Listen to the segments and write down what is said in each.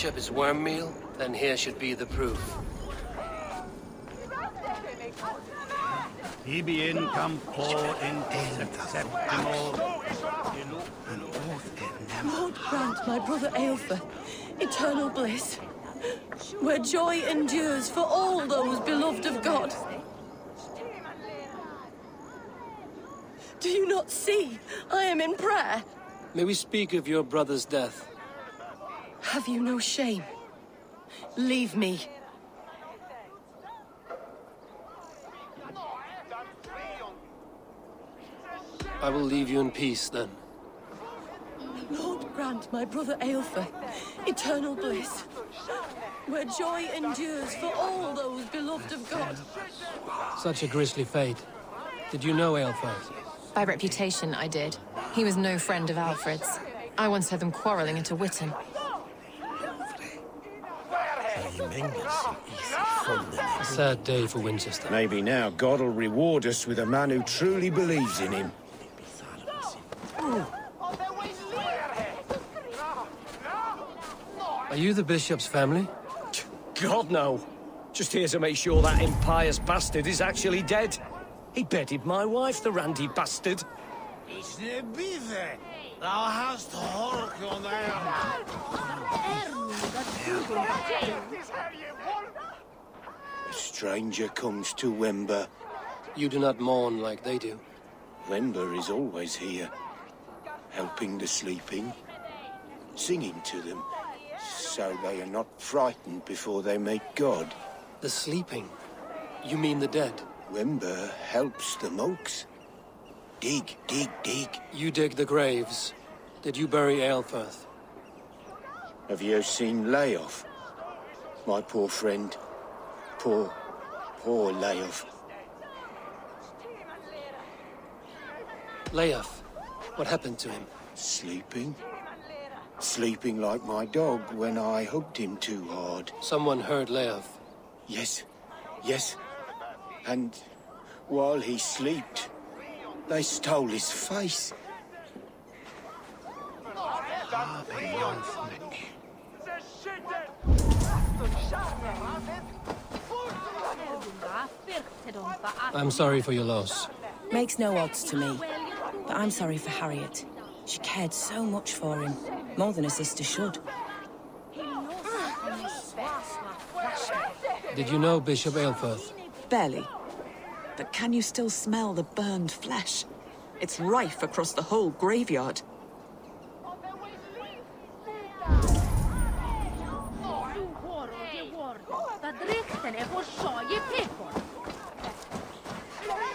bishop is worm meal, then here should be the proof. Hibi income for in acceptable. Lord grant my brother Aelfred eternal bliss, where joy endures for all those beloved of God. Do you not see? I am in prayer. May we speak of your brother's death? Have you no shame? Leave me. I will leave you in peace, then. Lord grant my brother Aelfred eternal bliss, where joy endures for all those beloved of God. Such a grisly fate. Did you know Aelfred? By reputation, I did. He was no friend of Alfred's. I once heard them quarreling at a Witten. A sad day for Winchester. Maybe now God will reward us with a man who truly believes in him. Are you the bishop's family? God, no. Just here to make sure that impious bastard is actually dead. He bedded my wife, the randy bastard. A stranger comes to Wember. You do not mourn like they do. Wember is always here, helping the sleeping, singing to them, so they are not frightened before they meet God. The sleeping? You mean the dead? Wember helps the monks. Dig, dig, dig. You dig the graves. Did you bury Aelfred? Have you seen Leof? My poor friend. Poor Leof. Leof, what happened to him? Sleeping? Sleeping like my dog when I hugged him too hard. Someone heard Leof. Yes. And while he slept, they stole his face. I'm sorry for your loss. Makes no odds to me. But I'm sorry for Harriet. She cared so much for him. More than a sister should. Did you know Bishop Aelfred? Barely. But can you still smell the burned flesh? It's rife across the whole graveyard.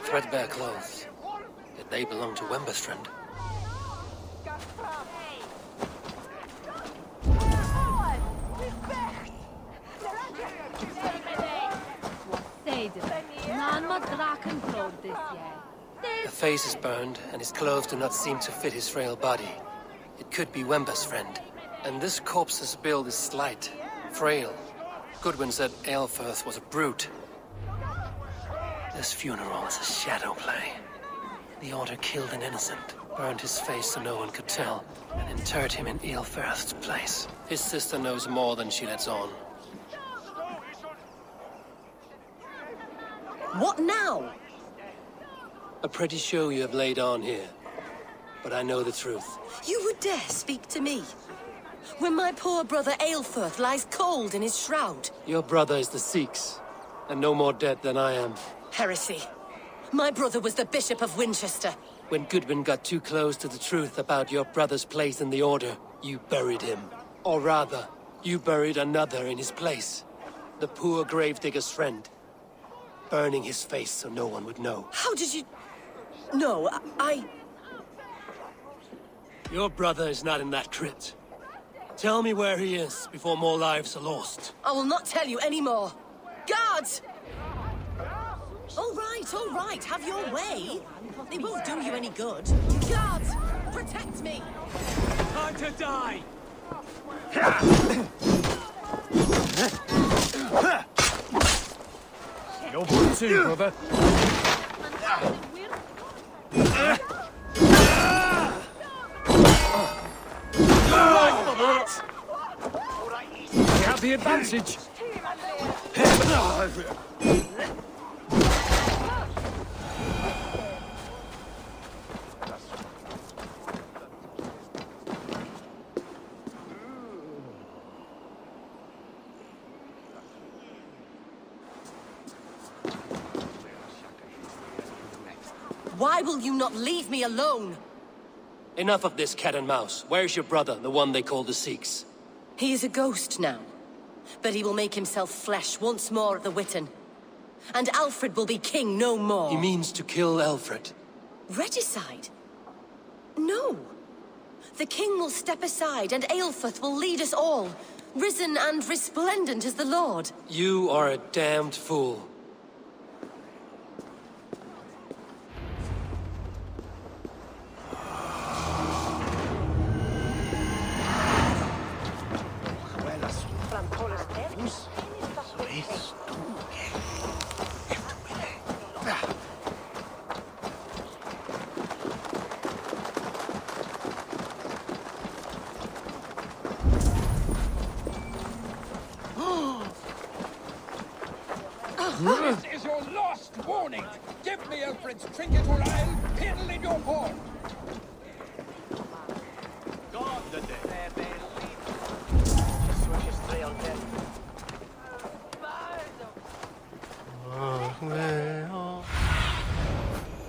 Threadbare clothes. Yet they belong to Wember's friend. The face is burned, and his clothes do not seem to fit his frail body. It could be Wember's friend. And this corpse's build is slight, frail. Goodwin said Aelfred was a brute. This funeral is a shadow play. The Order killed an innocent, burned his face so no one could tell, and interred him in Aelfred's place. His sister knows more than she lets on. What now? A pretty show you have laid on here. But I know the truth. You would dare speak to me? When my poor brother Aelfred lies cold in his shroud. Your brother is the SEAX, and no more dead than I am. Heresy. My brother was the Bishop of Winchester. When Goodwin got too close to the truth about your brother's place in the Order, you buried him. Or rather, you buried another in his place. The poor gravedigger's friend. Burning his face so no one would know. How did you... No, I... Your brother is not in that crypt. Tell me where he is before more lives are lost. I will not tell you any more. Guards! All right, have your way. They won't do you any good. Guards, protect me! Time to die! You're good too, brother. Right for that! have the advantage. Why will you not leave me alone? Enough of this cat and mouse. Where's your brother, the one they call the SEAX? He is a ghost now. But he will make himself flesh once more at the Witten. And Alfred will be king no more. He means to kill Alfred. Regicide? No. The king will step aside and Aelfred will lead us all, risen and resplendent as the Lord. You are a damned fool. This is your last warning! Give me Alfred's trinket or I'll piddle in your horn!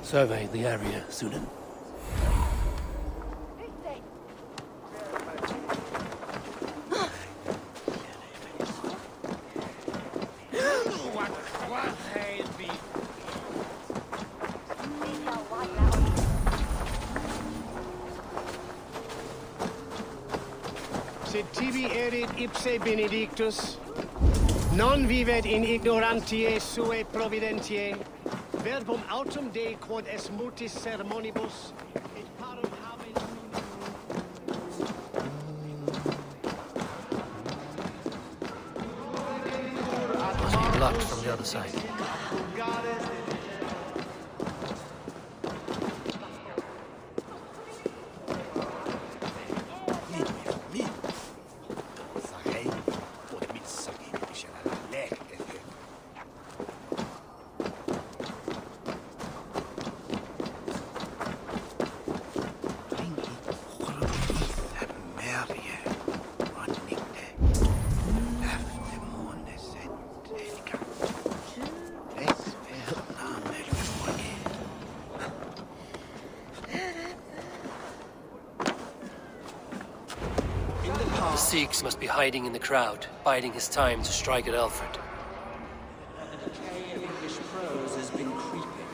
Survey the area, Sunan. Sed tibi erit ipse benedictus, non vivet in ignorantiae suae providentiae, verbum autem Dei quod es mutis sermonibus, et parum habet... Must be blocked from the other side. The SEAX must be hiding in the crowd, biding his time to strike at Alfred. The decay of English prose has been creeping.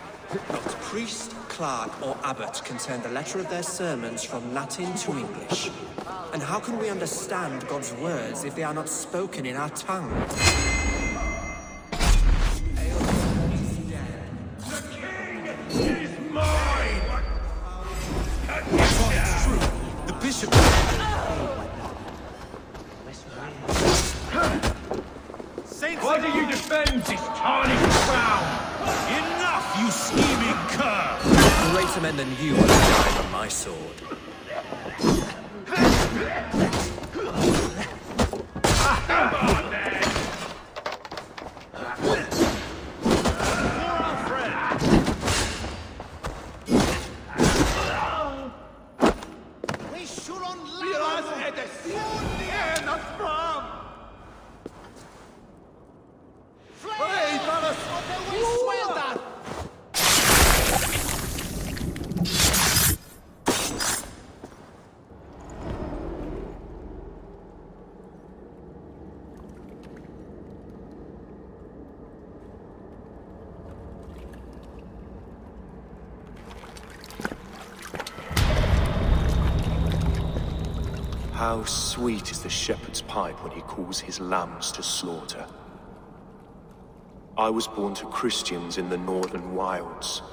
Not priest, clerk, or abbot can turn the letter of their sermons from Latin to English. And how can we understand God's words if they are not spoken in our tongue? The bishop... Why do you defend this tiny crown? Enough, you scheming cur! Greater men than you are died on my sword. How sweet is the shepherd's pipe when he calls his lambs to slaughter. I was born to Christians in the northern wilds.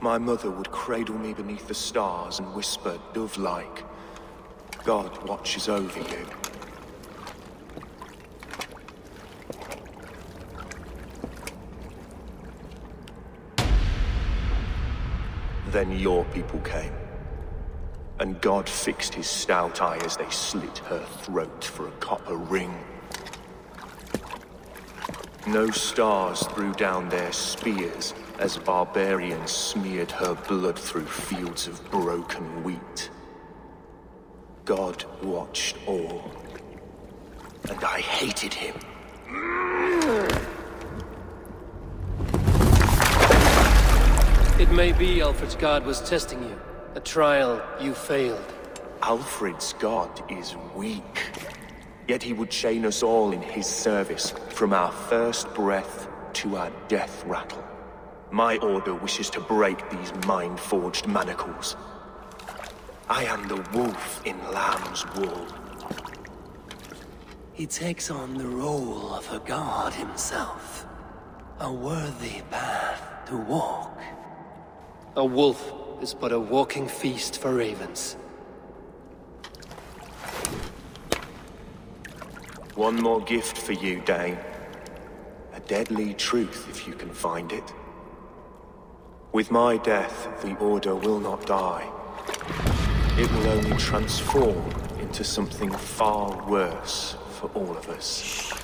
My mother would cradle me beneath the stars and whisper, dove-like, God watches over you. Then your people came. and God fixed his stout eye as they slit her throat for a copper ring. No stars threw down their spears as barbarians smeared her blood through fields of broken wheat. God watched all, and I hated him. It may be Alfred's god was testing you. A trial you failed. Alfred's god is weak. Yet he would chain us all in his service, from our first breath to our death rattle. My order wishes to break these mind-forged manacles. I am the wolf in lamb's wool. He takes on the role of a god himself. A worthy path to walk. A wolf is but a walking feast for ravens. One more gift for you, Dane. A deadly truth, if you can find it. With my death, the Order will not die. It will only transform into something far worse for all of us.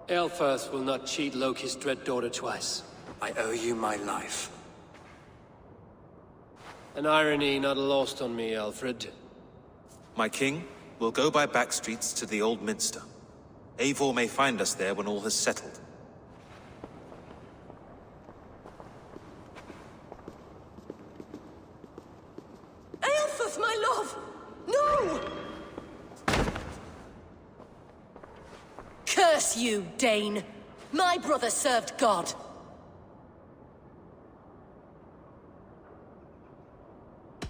Aelfred will not cheat Loki's dread daughter twice. I owe you my life. An irony not lost on me, Alfred. My king, we'll go by back streets to the Old Minster. Eivor may find us there when all has settled. Aelfred, my love! No! Curse you, Dane! My brother served God.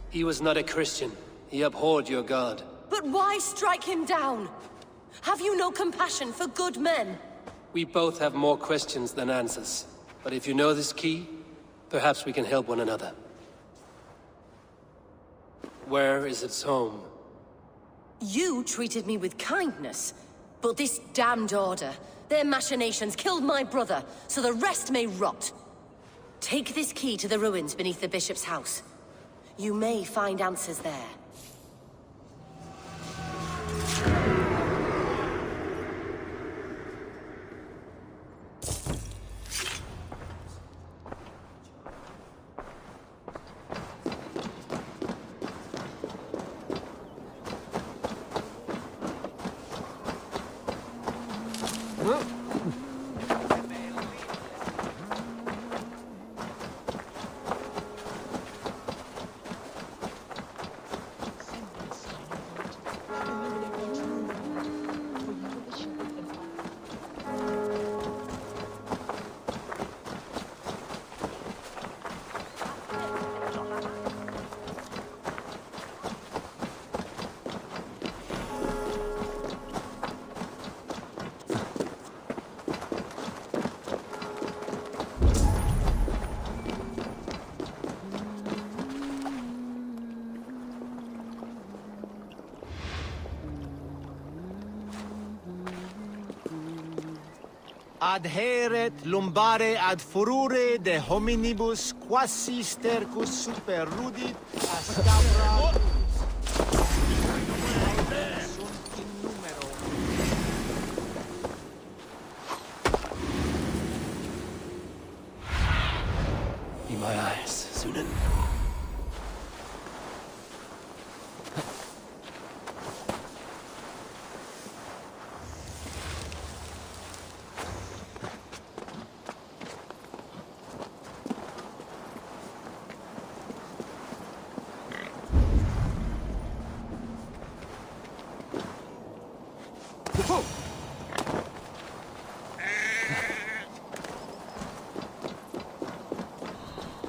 He was not a Christian. He abhorred your god. But why strike him down? Have you no compassion for good men? We both have more questions than answers. But if you know this key, perhaps we can help one another. Where is its home? You treated me with kindness. But this damned Order, their machinations killed my brother, so the rest may rot. Take this key to the ruins beneath the bishop's house. You may find answers there. Adheret lumbare ad furore de hominibus quasi stercus super rudit ascabra. Sunt in numero. Be my eyes, Sunan.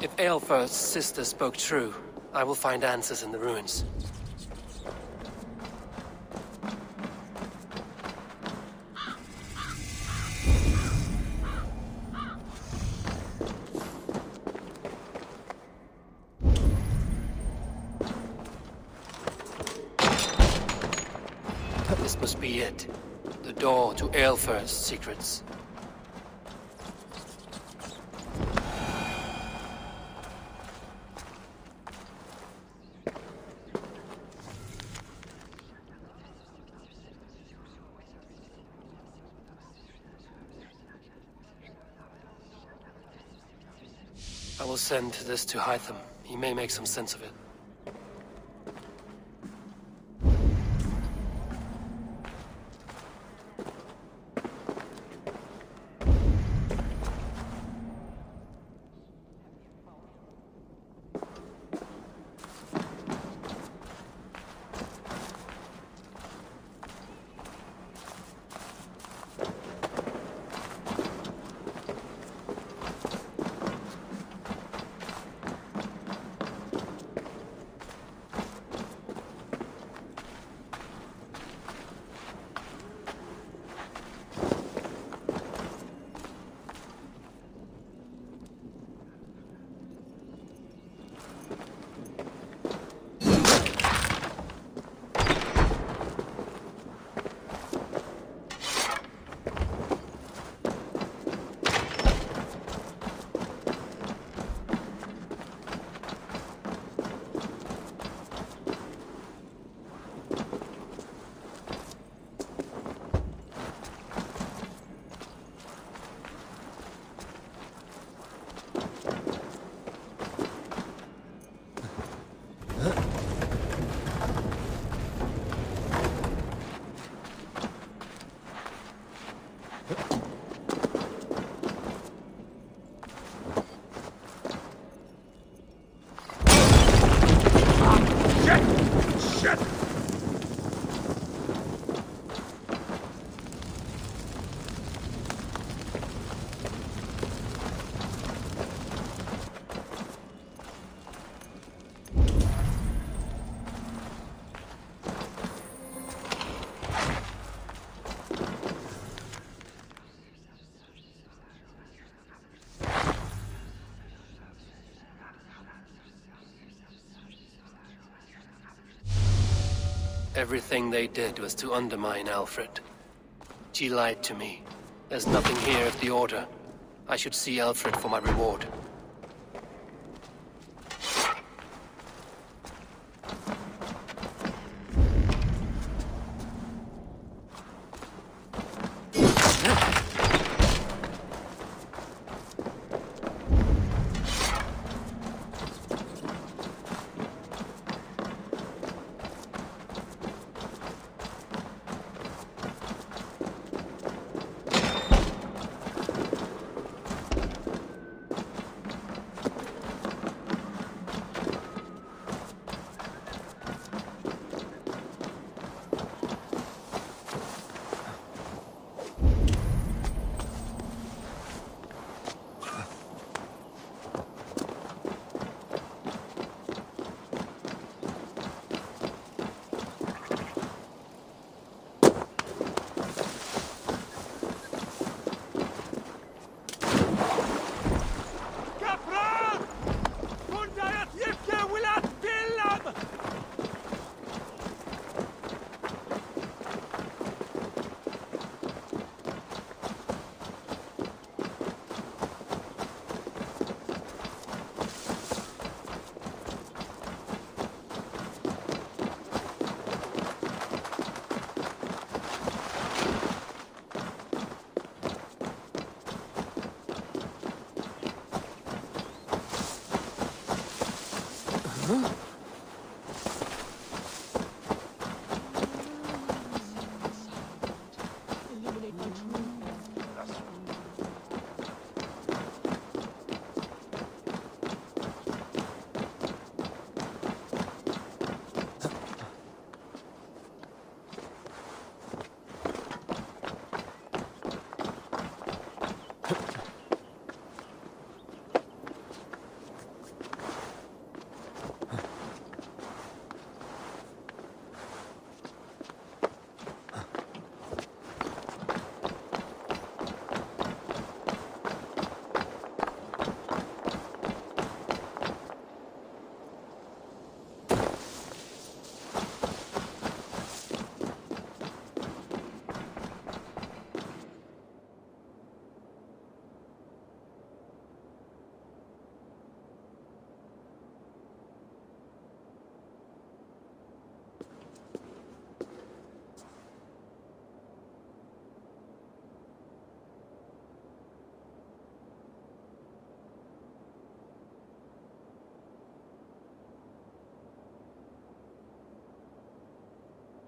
If Aelfred's sister spoke true, I will find answers in the ruins. This must be it. The door to AELFRED's secrets. I will send this to Hytham. He may make some sense of it. Everything they did was to undermine Alfred. She lied to me. There's nothing here of the Order. I should see Alfred for my reward.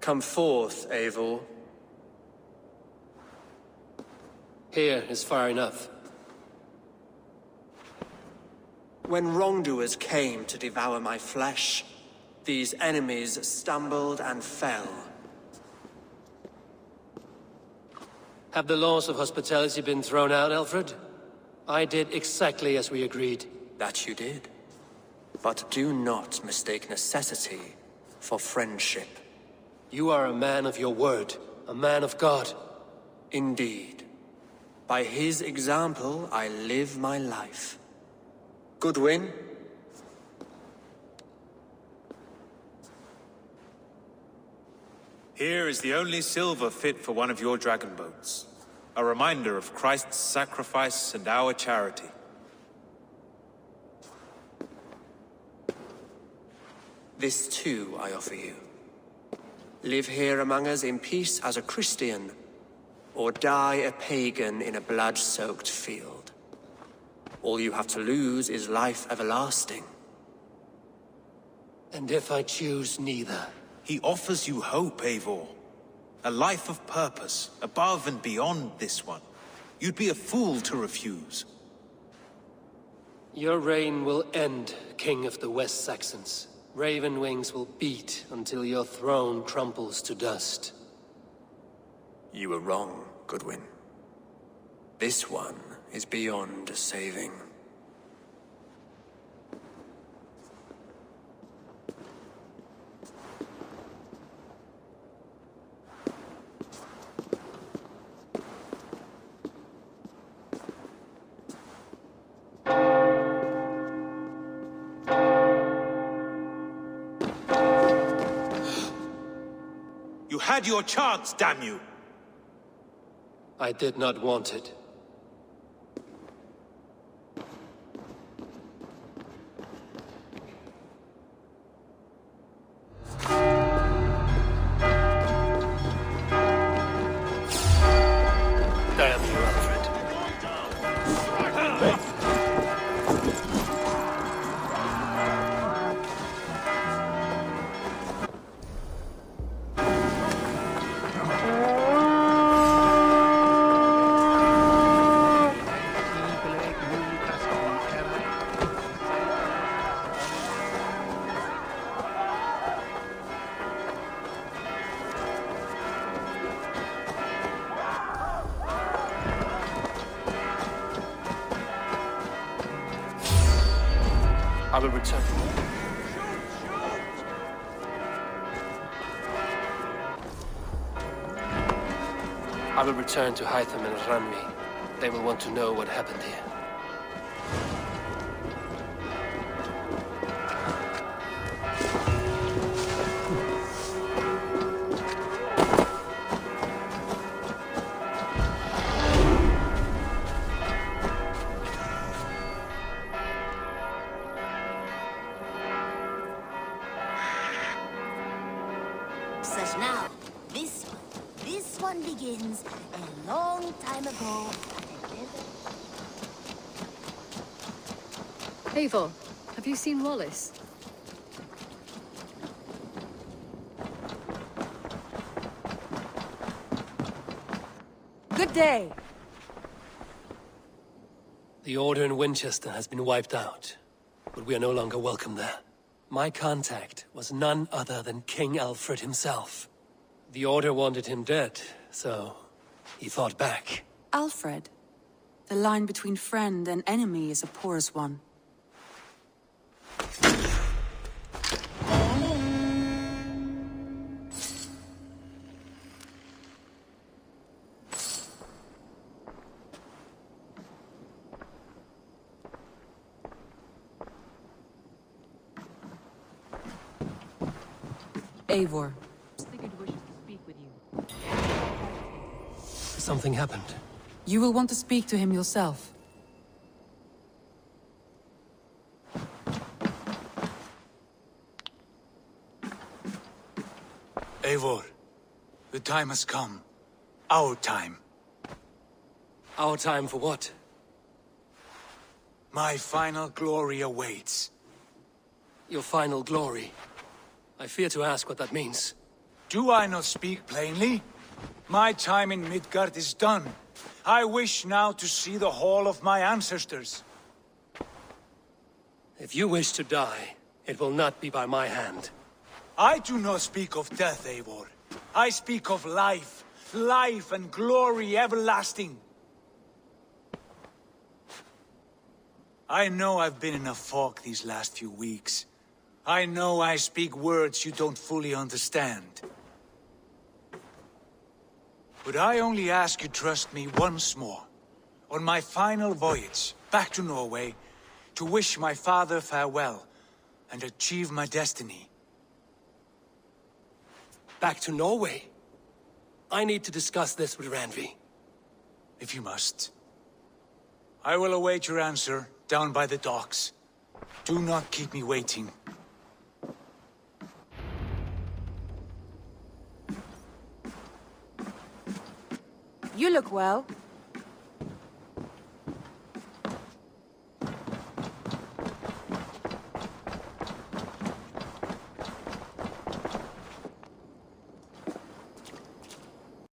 Come forth, Eivor. Here is far enough. When wrongdoers came to devour my flesh, these enemies stumbled and fell. Have the laws of hospitality been thrown out, Alfred? I did exactly as we agreed. That you did. But do not mistake necessity for friendship. You are a man of your word, a man of God. Indeed. By his example, I live my life. Goodwin? Here is the only silver fit for one of your dragon boats. A reminder of Christ's sacrifice and our charity. This too I offer you. Live here among us in peace as a Christian, or die a pagan in a blood-soaked field. All you have to lose is life everlasting. And if I choose neither? He offers you hope, Eivor. A life of purpose, above and beyond this one. You'd be a fool to refuse. Your reign will end, King of the West Saxons. Raven wings will beat until your throne crumples to dust. You were wrong, Goodwin. This one is beyond saving. You had your chance, damn you! I did not want it. Damn you, Alfred. I will return. I will return to Hytham and Ranmi. They will want to know what happened here. Such now, this one begins a long time ago. Eivor, have you seen Wallace? Good day. The Order in Winchester has been wiped out, but we are no longer welcome there. My contact was none other than King Alfred himself. The Order wanted him dead, so he fought back. Alfred? The line between friend and enemy is a porous one. Eivor. Something happened. You will want to speak to him yourself. Eivor, the time has come. Our time. Our time for what? My final glory awaits. Your final glory. I fear to ask what that means. Do I not speak plainly? My time in Midgard is done. I wish now to see the hall of my ancestors. If you wish to die, it will not be by my hand. I do not speak of death, Eivor. I speak of life. Life and glory everlasting. I know I've been in a fog these last few weeks. I know I speak words you don't fully understand. But I only ask you trust me once more. On my final voyage, back to Norway, to wish my father farewell, and achieve my destiny. Back to Norway? I need to discuss this with Randvi. If you must. I will await your answer down by the docks. Do not keep me waiting. You look well.